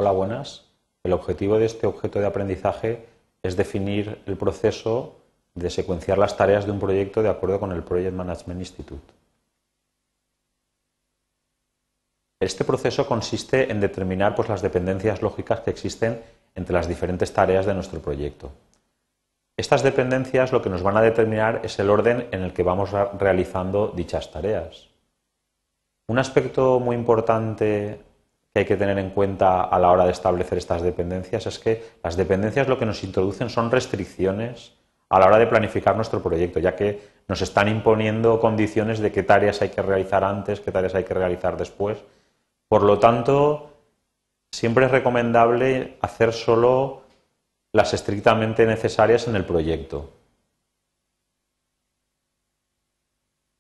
Hola, buenas. El objetivo de este objeto de aprendizaje es definir el proceso de secuenciar las tareas de un proyecto de acuerdo con el Project Management Institute. Este proceso consiste en determinar las dependencias lógicas que existen entre las diferentes tareas de nuestro proyecto. Estas dependencias lo que nos van a determinar es el orden en el que vamos realizando dichas tareas. Un aspecto muy importante que hay que tener en cuenta a la hora de establecer estas dependencias es que las dependencias lo que nos introducen son restricciones a la hora de planificar nuestro proyecto, ya que nos están imponiendo condiciones de qué tareas hay que realizar antes, qué tareas hay que realizar después. Por lo tanto, siempre es recomendable hacer solo las estrictamente necesarias en el proyecto.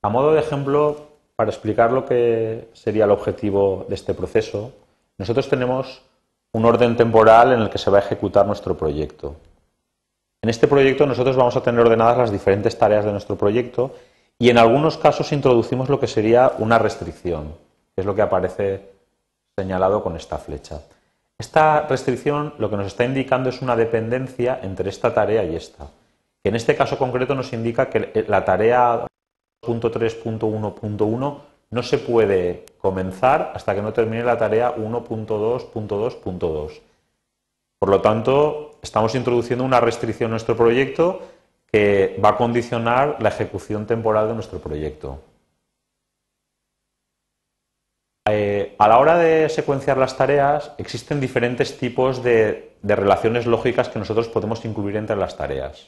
A modo de ejemplo, para explicar lo que sería el objetivo de este proceso, nosotros tenemos un orden temporal en el que se va a ejecutar nuestro proyecto. En este proyecto nosotros vamos a tener ordenadas las diferentes tareas de nuestro proyecto y en algunos casos introducimos lo que sería una restricción, que es lo que aparece señalado con esta flecha. Esta restricción lo que nos está indicando es una dependencia entre esta tarea y esta, que en este caso concreto nos indica que la tarea 1.3.1.1 no se puede comenzar hasta que no termine la tarea 1.2.2.2. Por lo tanto, estamos introduciendo una restricción en nuestro proyecto que va a condicionar la ejecución temporal de nuestro proyecto. A la hora de secuenciar las tareas, existen diferentes tipos de relaciones lógicas que nosotros podemos incluir entre las tareas.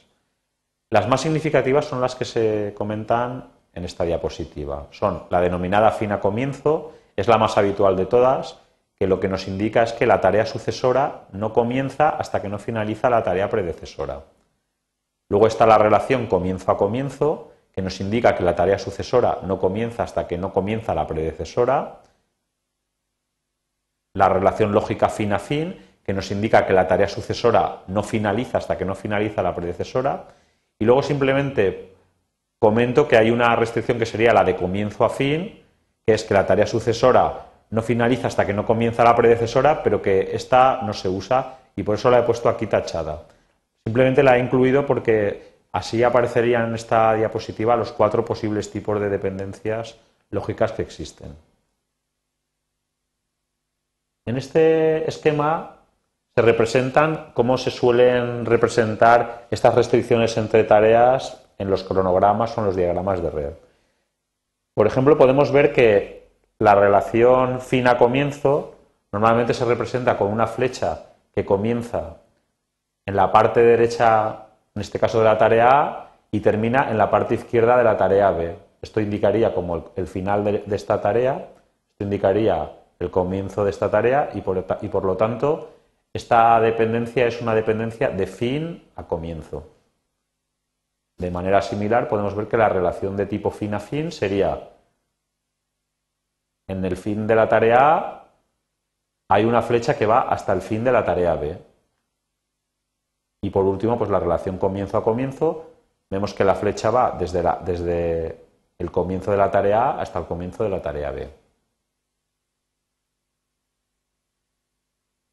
Las más significativas son las que se comentan en esta diapositiva. Son la denominada fin a comienzo, es la más habitual de todas, que lo que nos indica es que la tarea sucesora no comienza hasta que no finaliza la tarea predecesora. Luego está la relación comienzo a comienzo, que nos indica que la tarea sucesora no comienza hasta que no comienza la predecesora. La relación lógica fin a fin, que nos indica que la tarea sucesora no finaliza hasta que no finaliza la predecesora. Y luego simplemente comento que hay una restricción que sería la de comienzo a fin, que es que la tarea sucesora no finaliza hasta que no comienza la predecesora, pero que esta no se usa y por eso la he puesto aquí tachada. Simplemente la he incluido porque así aparecerían en esta diapositiva los 4 posibles tipos de dependencias lógicas que existen. En este esquema se representan cómo se suelen representar estas restricciones entre tareas en los cronogramas o en los diagramas de red. Por ejemplo, podemos ver que la relación fin a comienzo normalmente se representa con una flecha que comienza en la parte derecha, en este caso de la tarea A, y termina en la parte izquierda de la tarea B. Esto indicaría como el final de esta tarea, esto indicaría el comienzo de esta tarea y por lo tanto esta dependencia es una dependencia de fin a comienzo. De manera similar podemos ver que la relación de tipo fin a fin sería en el fin de la tarea A hay una flecha que va hasta el fin de la tarea B. Y por último, la relación comienzo a comienzo, vemos que la flecha va desde el comienzo de la tarea A hasta el comienzo de la tarea B.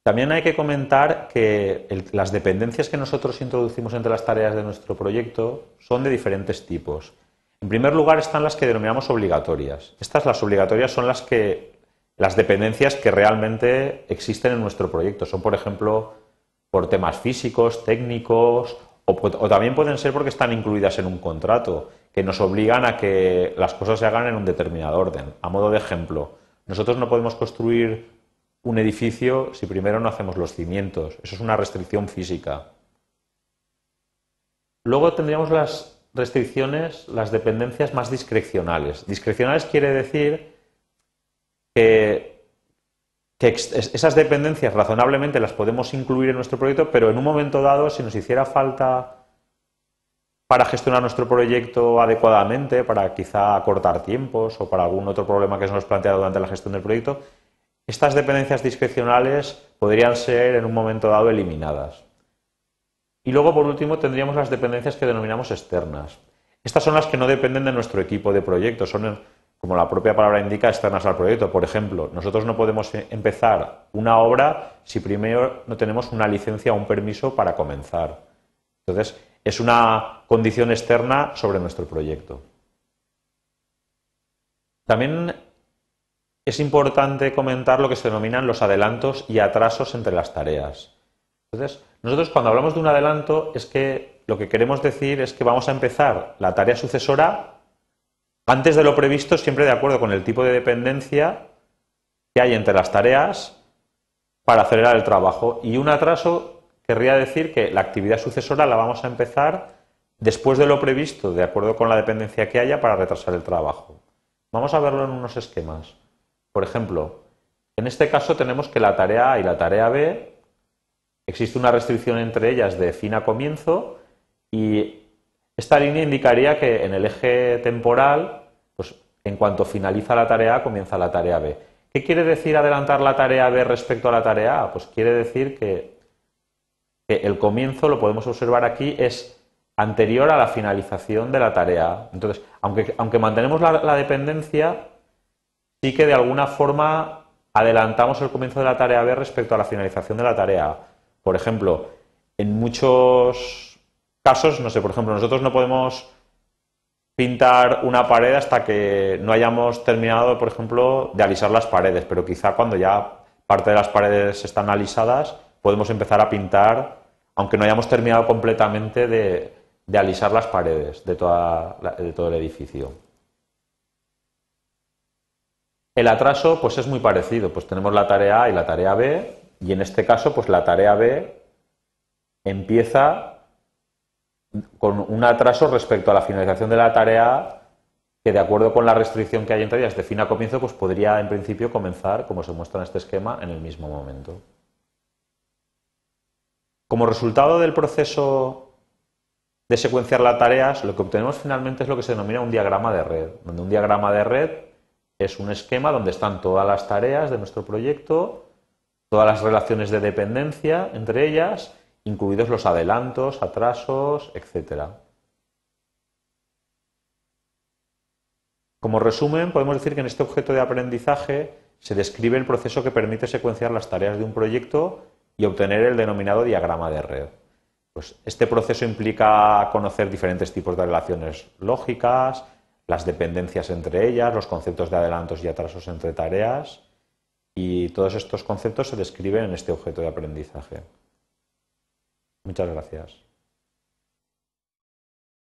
También hay que comentar que las dependencias que nosotros introducimos entre las tareas de nuestro proyecto son de diferentes tipos. En primer lugar están las que denominamos obligatorias. Las obligatorias son las dependencias que realmente existen en nuestro proyecto. Son, por ejemplo, por temas físicos, técnicos, o también pueden ser porque están incluidas en un contrato, que nos obligan a que las cosas se hagan en un determinado orden. A modo de ejemplo, nosotros no podemos construir un edificio si primero no hacemos los cimientos. Eso es una restricción física. Luego tendríamos las restricciones, las dependencias más discrecionales. Discrecionales quiere decir que esas dependencias razonablemente las podemos incluir en nuestro proyecto, pero en un momento dado, si nos hiciera falta para gestionar nuestro proyecto adecuadamente, para quizá acortar tiempos o para algún otro problema que se nos plantea durante la gestión del proyecto, estas dependencias discrecionales podrían ser en un momento dado eliminadas. Y luego, por último, tendríamos las dependencias que denominamos externas. Estas son las que no dependen de nuestro equipo de proyecto, son como la propia palabra indica, externas al proyecto. Por ejemplo, nosotros no podemos empezar una obra si primero no tenemos una licencia o un permiso para comenzar. Entonces, es una condición externa sobre nuestro proyecto. También es importante comentar lo que se denominan los adelantos y atrasos entre las tareas. Entonces, nosotros cuando hablamos de un adelanto es que lo que queremos decir es que vamos a empezar la tarea sucesora antes de lo previsto, siempre de acuerdo con el tipo de dependencia que hay entre las tareas para acelerar el trabajo. Y un atraso querría decir que la actividad sucesora la vamos a empezar después de lo previsto, de acuerdo con la dependencia que haya, para retrasar el trabajo. Vamos a verlo en unos esquemas. Por ejemplo, en este caso tenemos que la tarea A y la tarea B, existe una restricción entre ellas de fin a comienzo, y esta línea indicaría que en el eje temporal, pues en cuanto finaliza la tarea A, comienza la tarea B. ¿Qué quiere decir adelantar la tarea B respecto a la tarea A? Pues quiere decir que el comienzo, lo podemos observar aquí, es anterior a la finalización de la tarea A. Entonces, aunque mantenemos la dependencia, sí que de alguna forma adelantamos el comienzo de la tarea B respecto a la finalización de la tarea A. Por ejemplo, en muchos casos, no sé, por ejemplo, nosotros no podemos pintar una pared hasta que no hayamos terminado, por ejemplo, de alisar las paredes, pero quizá cuando ya parte de las paredes están alisadas, podemos empezar a pintar, aunque no hayamos terminado completamente de alisar las paredes de todo el edificio. El atraso pues es muy parecido, pues tenemos la tarea A y la tarea B, y en este caso pues la tarea B empieza con un atraso respecto a la finalización de la tarea A, que de acuerdo con la restricción que hay entre ellas de fin a comienzo, pues podría en principio comenzar, como se muestra en este esquema, en el mismo momento. Como resultado del proceso de secuenciar las tareas, lo que obtenemos finalmente es lo que se denomina un diagrama de red, donde un diagrama de red es un esquema donde están todas las tareas de nuestro proyecto, todas las relaciones de dependencia entre ellas, incluidos los adelantos, atrasos, etc. Como resumen, podemos decir que en este objeto de aprendizaje se describe el proceso que permite secuenciar las tareas de un proyecto y obtener el denominado diagrama de red. Pues este proceso implica conocer diferentes tipos de relaciones lógicas, las dependencias entre ellas, los conceptos de adelantos y atrasos entre tareas, y todos estos conceptos se describen en este objeto de aprendizaje. Muchas gracias.